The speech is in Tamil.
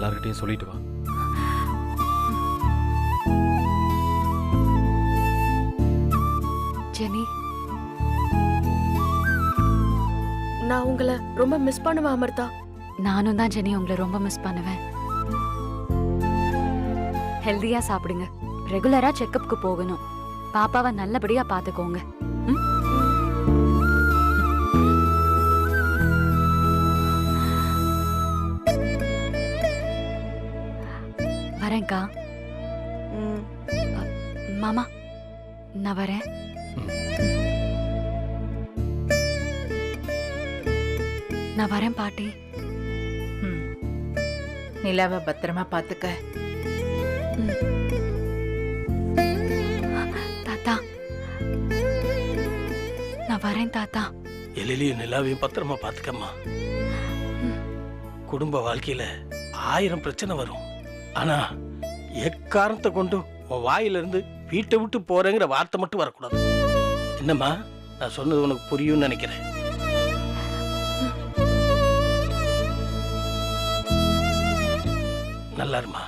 எல்லார்கிட்டையும் சொல்லிட்டு வா. ஜெனி, நான் உங்களை ரொம்ப மிஸ் பண்ணுவேன் அமிர்தா. நானும் தான் ஜெனி உங்களை ரொம்ப மிஸ் பண்ணுவேன். ஹெல்தியா சாப்பிடுங்க, ரெகுலரா செக்கப்புக்கு போகணும், பாப்பாவை நல்லபடியா பாத்துக்கோங்க. வரேன்க்கா. மாமா நான் வரேன். நான் வரேன் பாட்டி. நிலாவை பத்திரமா பாத்துக்க. தாத்தா நான் வரேன் தாத்தா. எழிலையும் நிலாவையும் பத்திரமா பாத்துக்கம்மா. குடும்ப வாழ்க்கையில 1000 பிரச்சனை வரும். ஆனா எக்காரணத்தை கொண்டு உன் வாயில இருந்து வீட்டை விட்டு போறேங்கிற வார்த்தை மட்டும் வரக்கூடாது. என்னம்மா, நான் சொன்னது உனக்கு புரியும்னு நினைக்கிறேன். நல்லா இருமா.